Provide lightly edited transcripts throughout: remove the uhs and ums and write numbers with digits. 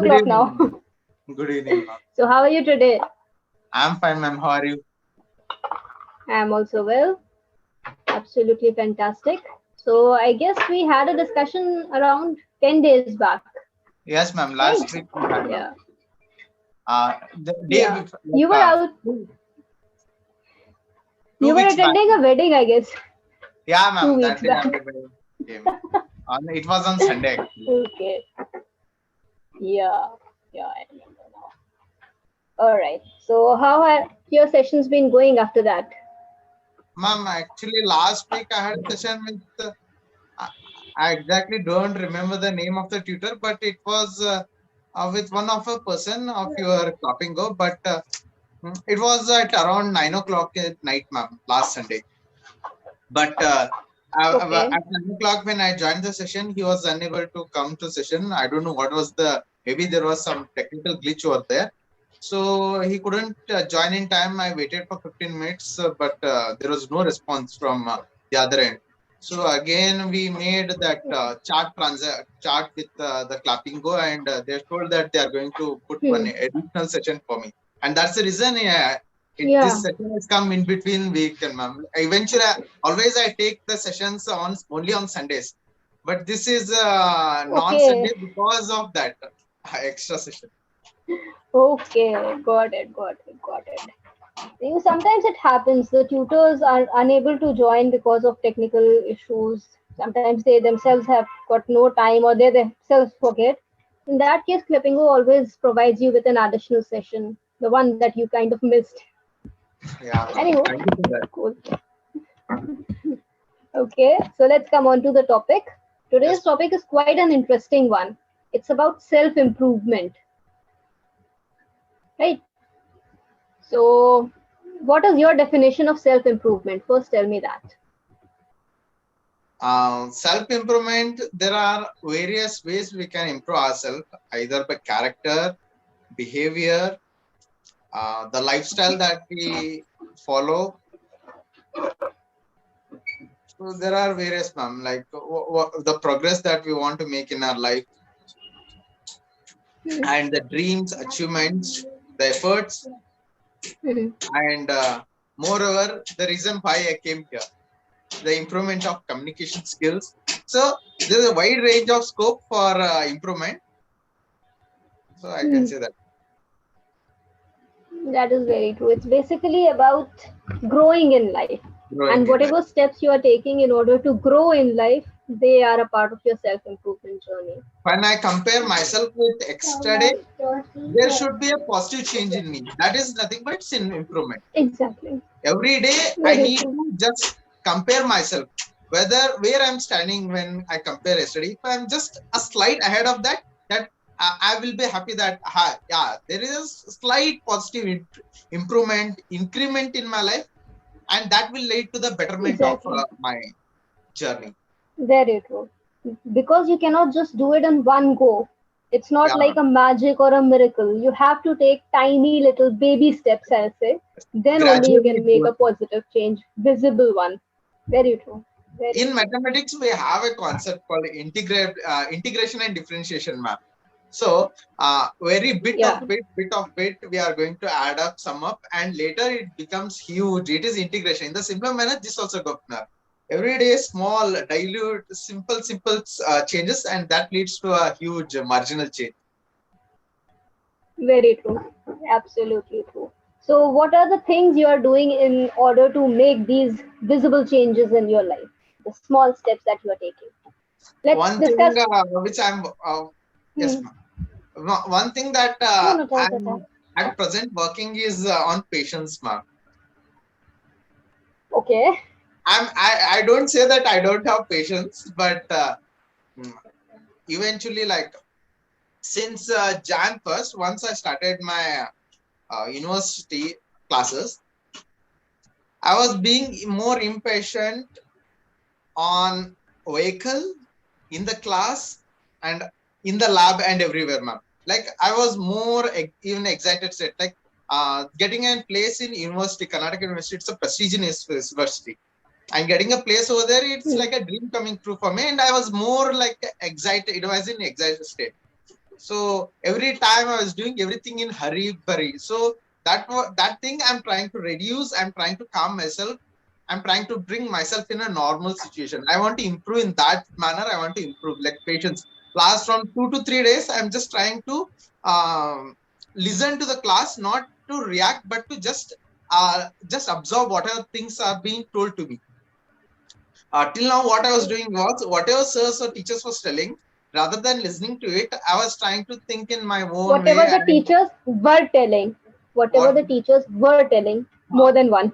Good o'clock now. evening. Good evening, ma'am. So how are you today? I'm fine, ma'am. How are you? I am also well. Absolutely fantastic. So I guess we had a discussion around 10 days back, Yes, ma'am. right? Last week we had, ma'am. Yeah. The day Yeah. before, You were out, two you were weeks back. attending a wedding, I guess, Yeah, two ma'am. weeks That day back. everybody came. It was on Sunday, actually. Okay. Yeah. Yeah, I remember now. All right. So how have your sessions been going after that? Ma'am, actually, last week I had a session with, I I exactly don't remember the name of the tutor, but it was with one of a person of your Clappingo, but it was at around 9 o'clock at night, ma'am, last Sunday. But Okay. at 9 o'clock when I joined the session, he was unable to come to session. I don't know what was maybe there was some technical glitch over there. So he couldn't join in time. I waited for 15 minutes, but there was no response from the other end. So again, we made that chart with the Clappingo, and they told that they are going to put one Hmm. additional session for me. And that's the reason this Yeah. session has come in between week and ma'am. Eventually, always I take the sessions on only on Sundays, but this is non-Sunday Okay. because of that extra session. Okay. Got it. Got it. Got it. Sometimes it happens the tutors are unable to join because of technical issues. Sometimes they themselves have got no time or they themselves forget. In that case, Clippingo always provides you with an additional session, the one that you kind of missed. Yeah, ma'am. Anyway, Thank you for that. cool. Okay, so let's come on to the topic. Yes, Today's topic is quite an interesting one. It's about self improvement, right? So, what is your definition of self improvement? First, tell me that. self-improvement. There are various ways we can improve ourselves, either by character, behavior, the lifestyle that we follow. So there are various, ma'am, like the progress that we want to make in our life, Hmm. and the dreams, achievements, the efforts, Hmm. and moreover, the reason why I came here, the improvement of communication skills. So there's a wide range of scope for improvement. So I can Hmm. say that. That is very true. It's basically about growing in life. Growing And in life. whatever steps you are taking in order to grow in life, they are a part of your self improvement journey. When I compare myself with yesterday, there should be a positive change in me. That is nothing but it's in improvement. Exactly. Every day I Very need true. to just compare myself, whether where I'm standing when I compare yesterday. If I'm just a slight ahead of that I will be happy that yeah, there is a slight positive improvement, increment in my life, and that will lead to the betterment of Exactly. my journey. Very true. Because you cannot just do it in one go. It's not Yeah, like a magic or a miracle. You have to take tiny little baby steps, I'll say. Then only you gradually can it make goes. a positive change, visible one. Very true. Very In true. mathematics, we have a concept called integration and differentiation map. So, very Yeah. bit of bit, we are going to add up, sum up, and later it becomes huge. It is integration. In the simpler manner, this also goes now. Every day, small, dilute, simple changes, and that leads to a huge marginal change. Very true. Absolutely true. So, what are the things you are doing in order to make these visible changes in your life? The small steps that you are taking. Let's One thing discuss. which I'm, yes, Hmm. ma'am. One thing that No, no, tell. I'm at present working is on patience, ma'am. Okay. I don't say that I don't have patience, but mm, eventually, like since Jan 1st, once I started my university classes, I was being more impatient on vehicle, in the class, and in the lab and everywhere, ma'am. Like I was more even excited state, like getting a place in university, Karnataka University. It's a prestigious university, and getting a place over there, it's Hmm. like a dream coming true for me. And I was more like excited. It was in excited state. So every time I was doing everything in hurry. So that thing I'm trying to reduce. I'm trying to calm myself. I'm trying to bring myself in a normal situation. I want to improve in that manner. I want to improve like patience. Last from 2 to 3 days, I'm just trying to listen to the class, not to react, but to just absorb whatever things are being told to me. Till now, what I was doing was whatever sirs or teachers was telling, rather than listening to it, I was trying to think in my own way. Whatever the And teachers were telling, whatever what, the teachers were telling, more than one.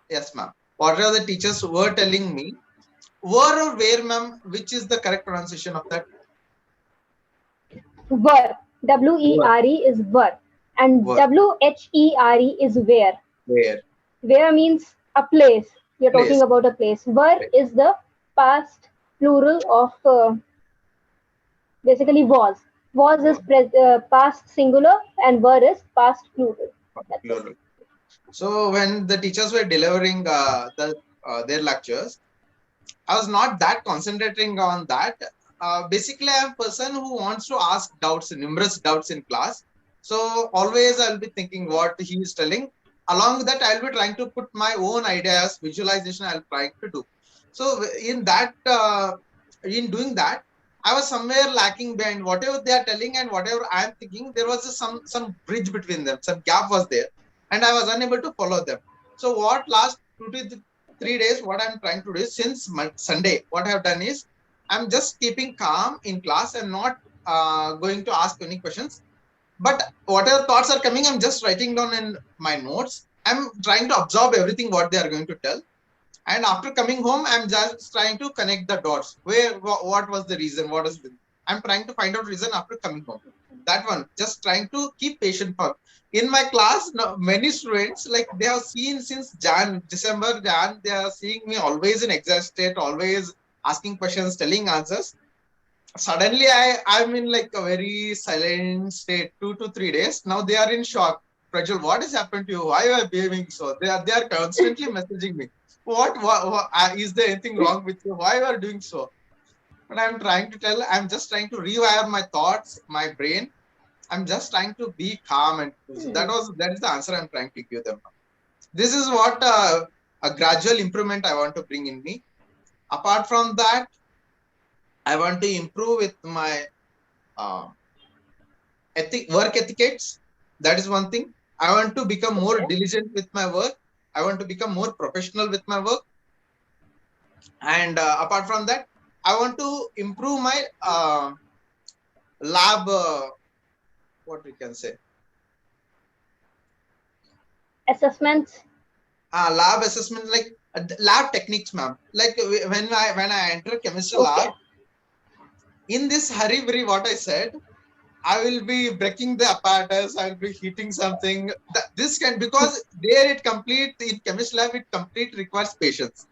yes, ma'am. Whatever the teachers were telling me, were or where, ma'am, which is the correct pronunciation of that Were. word? WERE is were. And Word, WHERE is where. where, Where means a place. You're talking place, about a place. Were place. is the past plural of basically was. Was is Word, past singular and were is past plural. That's it. plural. So when the teachers were delivering their lectures, I was not that concentrating on that. Basically, I'm a person who wants to ask doubts, numerous doubts in class. So always I'll be thinking what he is telling. Along with that, I'll be trying to put my own ideas, visualization. I'll try to do. So in doing that, I was somewhere lacking behind whatever they are telling and whatever I'm thinking. There was some bridge between them, some gap was there, and I was unable to follow them. So what last 2 to 3 days, what I'm trying to do is since Sunday, what I've done is I'm just keeping calm in class. I'm not going to ask any questions, but whatever thoughts are coming, I'm just writing down in my notes. I'm trying to absorb everything what they are going to tell. And after coming home, I'm just trying to connect the dots. What was the reason? What is the, I'm trying to find out reason after coming home. That one, just trying to keep patient for. In my class, no, many students like they have seen since December, they are seeing me always in exam state, always asking questions, telling answers. Suddenly, I'm in like a very silent state, 2 to 3 days. Now they are in shock. Prajwal, what has happened to you? Why are you behaving so? They are constantly messaging me. What is there anything wrong with you? Why you are doing so? But I'm trying to tell, I'm just trying to rewire my thoughts, my brain. I'm just trying to be calm and cool. So that is the answer I'm trying to give them. This is what a gradual improvement I want to bring in me. Apart from that, I want to improve with my uh, work etiquettes. That is one thing. I want to become more Okay. diligent with my work. I want to become more professional with my work. And apart from that, I want to improve my lab. What we can say, Assessments. lab assessment, like lab techniques, ma'am. Like when I enter chemistry Okay. lab, in this hurry, what I said, I will be breaking the apparatus. I will be heating something. This can, because there it complete in chemistry lab, it complete requires patience.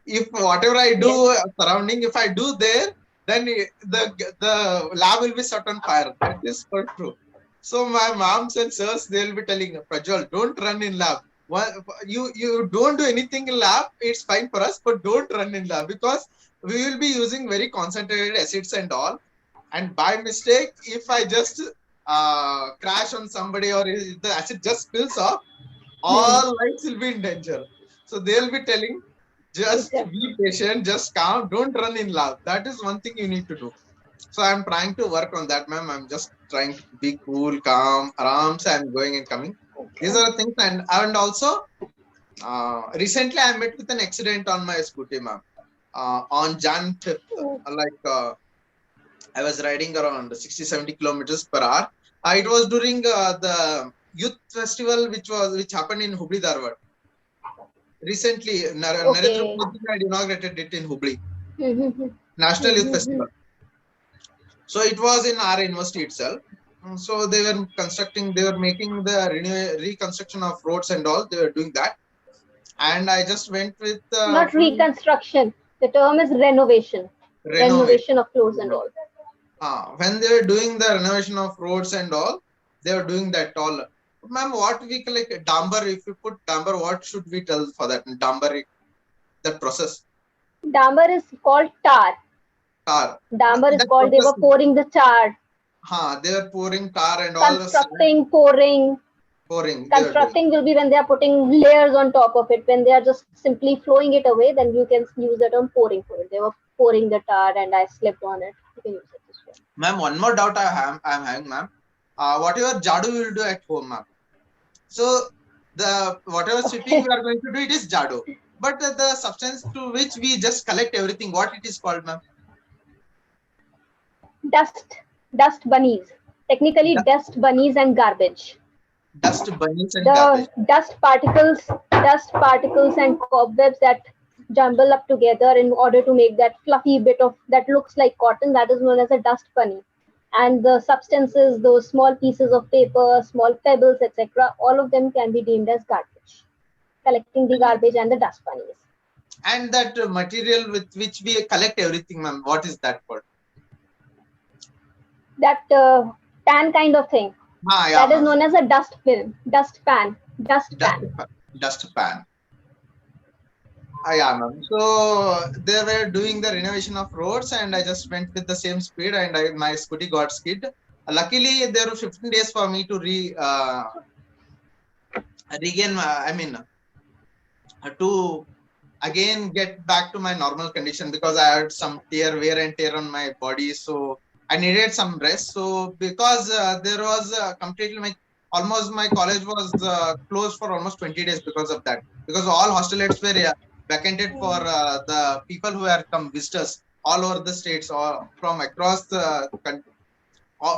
If whatever I do Yes. surrounding, if I do there, then the lab will be set on fire. That is for true. So my moms and sirs, they will be telling, Prajwal, don't run in lab. Well, you don't do anything in lab. It's fine for us, but don't run in lab because we will be using very concentrated acids and all. And by mistake, if I just crash on somebody or if the acid just spills off, Hmm. all lives will be in danger. So they'll be telling, just Exactly. be patient, just calm, don't run in love. That is one thing you need to do. So I'm trying to work on that, ma'am. I'm just trying to be cool, calm, arams. I'm going and coming. These Okay. are the things, and also recently I met with an accident on my scooty, ma'am. On Jan 5th, like I was riding around 60, 70 kilometers per hour. It was during the youth festival, which happened in Hubli, Dharwad. Recently, Narendra Okay. Modi had inaugurated it in Hubli, Mm-hmm. National Youth Mm-hmm. Festival. So it was in our university itself. So they were making the reconstruction of roads and all. They were doing that, and I just went with Not full reconstruction. The term is renovation. renovation. Renovation of floors and all. When they were doing the renovation of roads and all, they were doing that all. Ma'am, what we call like damper? If you put damper, what should we tell for that damper? That process, Dambar is called tar. tar. Dambar is That called, they process. were pouring the tar. they were pouring tar and all the Constructing, pouring. pouring. They were doing. Constructing will be when they are putting layers on top of it. When they are just simply flowing it away, then you can use that on pouring for it. They were pouring the tar and I slipped on it. You can use it this way. Ma'am, one more doubt I'm having, ma'am. Whatever jadu you will do at home, ma'am. So the whatever sweeping we are going to do, it is jadu. But the substance to which we just collect everything, what it is called, ma'am? Dust bunnies. Technically, Dust, dust bunnies and garbage. dust bunnies and The garbage. dust particles and cobwebs that jumble up together in order to make that fluffy bit of that looks like cotton, that is known as a dust bunny. And the substances, those small pieces of paper, small pebbles, etc., all of them can be deemed as garbage. Collecting the garbage and the dust bunnies. And that material with which we collect everything, ma'am, what is that called? That pan kind of thing. Yeah, That is ma'am. known as a dust pan. Dust pan. Dust pan. Yeah, ma'am. So they were doing the renovation of roads, and I just went with the same speed, and my scooty got skid. Luckily, there were 15 days for me to regain. To again get back to my normal condition because I had some wear and tear on my body, so I needed some rest. So because there was completely almost my college was closed for almost 20 days because of that, because all hostels were vacated for the people who had come visitors all over the states or from across the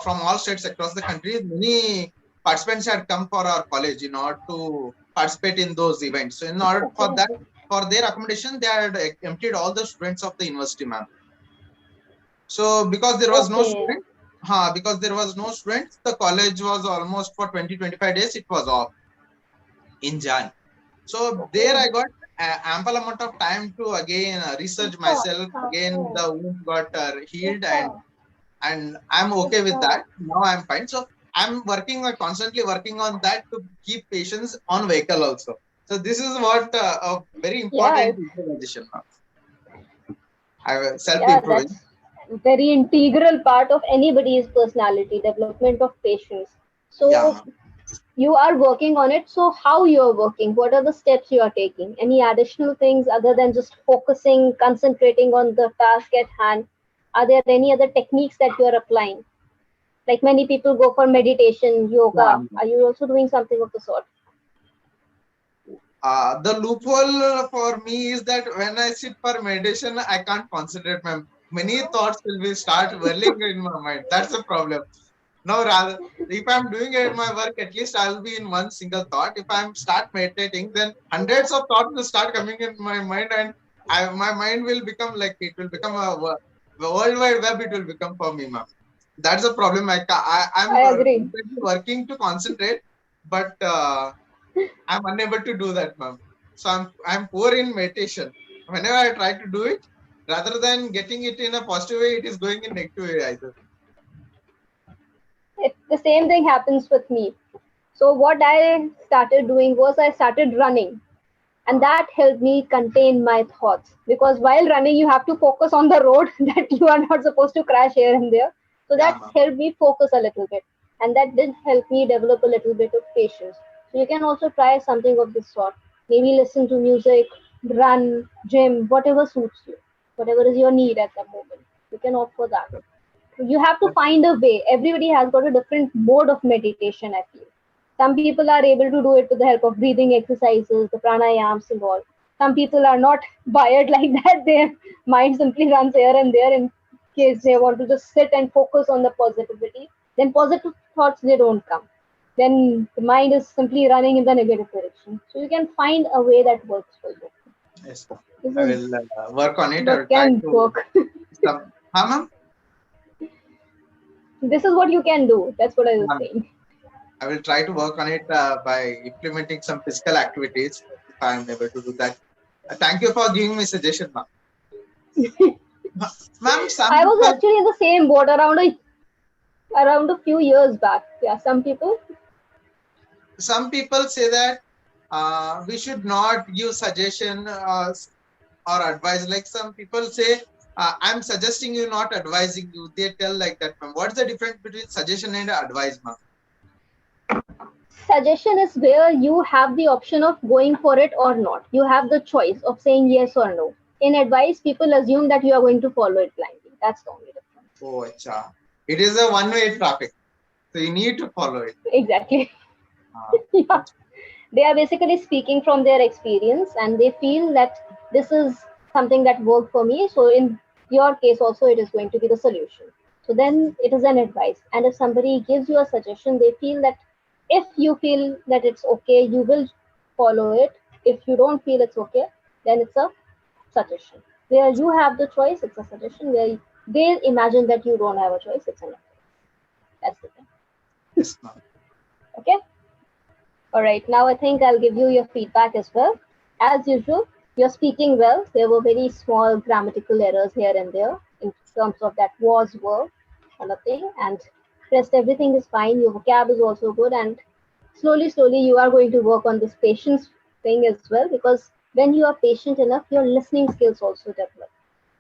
from all states across the country. Many participants had come for our college in order to participate in those events. So in order for that, for their accommodation, they had emptied all the students of the university, ma'am. So because there was no student, the college was almost for 20-25 days, it was off in Jan. So there I got ample amount of time to again research myself. Again, the wound got healed, and I'm okay with that. Now I'm fine. So I'm constantly working on that to keep patients on vehicle also. So this is what a very important visualization. I self-improving. That's very integral part of anybody's personality, development of patience. So you are working on it. So how you are working? What are the steps you are taking? Any additional things other than just focusing, concentrating on the task at hand? Are there any other techniques that you are applying? Like many people go for meditation, yoga. Are you also doing something of the sort? The loophole for me is that when I sit for meditation, I can't concentrate. Many thoughts will start whirling in my mind. That's the problem. No, rather, if I'm doing it in my work, at least I'll be in one single thought. If I'm start meditating, then hundreds of thoughts will start coming in my mind, and my mind will become like, it will become a world wide web. It will become for me, ma'am. That's a problem. I'm working to concentrate, but I'm unable to do that, ma'am. So I'm poor in meditation. Whenever I try to do it, rather than getting it in a positive way, it is going in negative way either. The same thing happens with me. So what I started doing was I started running, and that helped me contain my thoughts, because while running you have to focus on the road that you are not supposed to crash here and there. So that helped me focus a little bit, and that did help me develop a little bit of patience. So you can also try something of this sort. Maybe listen to music, run, gym, whatever suits you, whatever is your need at that moment. You can opt for that. You have to find a way. Everybody has got a different mode of meditation, I feel. Some people are able to do it with the help of breathing exercises, the pranayams and all. Some people are not wired like that. Their mind simply runs here and there in case they want to just sit and focus on the positivity. Then positive thoughts, they don't come. Then the mind is simply running in the negative direction. So you can find a way that works for you. Yes, I will work on it. I will try to work. Ma'am? This is what you can do. That's what I was saying. I will try to work on it by implementing some physical activities if I am able to do that. Thank you for giving me suggestion, ma'am. Ma'am, I was actually in the same boat around a few years back. Yeah, some people say that we should not give suggestion or advice. Like some people say, I'm suggesting you, not advising you. They tell like that, ma'am. What's the difference between suggestion and advice, ma'am? Suggestion is where you have the option of going for it or not. You have the choice of saying yes or no. In advice, people assume that you are going to follow it blindly. That's the only difference. Oh, acha. It is a one-way traffic, so you need to follow it. Exactly. Uh, Yeah. They are basically speaking from their experience and they feel that this is something that worked for me. So in your case also it is going to be the solution. So then it is an advice. And if somebody gives you a suggestion, they feel that if you feel that it's okay, you will follow it. If you don't feel it's okay, then it's a suggestion. Where you have the choice, it's a suggestion. Where they imagine that you don't have a choice, it's an advice. That's the thing. yes, ma'am. Okay. All right, now I think I'll give you your feedback as well. As usual, you're speaking well. There were very small grammatical errors here and there in terms of that was, were, kind of thing. And rest everything is fine. Your vocab is also good. And slowly, slowly, you are going to work on this patience thing as well because when you are patient enough, your listening skills also develop.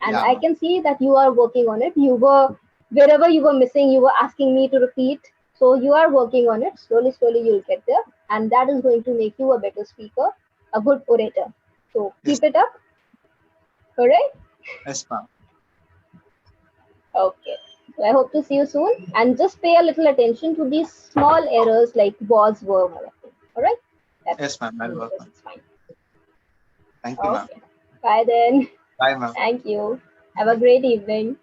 And Yeah, I ma'am. can see that you are working on it. You were, wherever you were missing, you were asking me to repeat. So you are working on it. Slowly, slowly, you'll get there. And that is going to make you a better speaker, a good orator. So Yes, keep it up. All right. yes, ma'am. Okay. So I hope to see you soon. And just pay a little attention to these small errors like was, were, kind of thing. All right. That's it. Yes, ma'am. I'll And the work rest on it. is fine. Thank you, ma'am. Okay. Bye then. Bye, ma'am. Thank you. Have a great evening.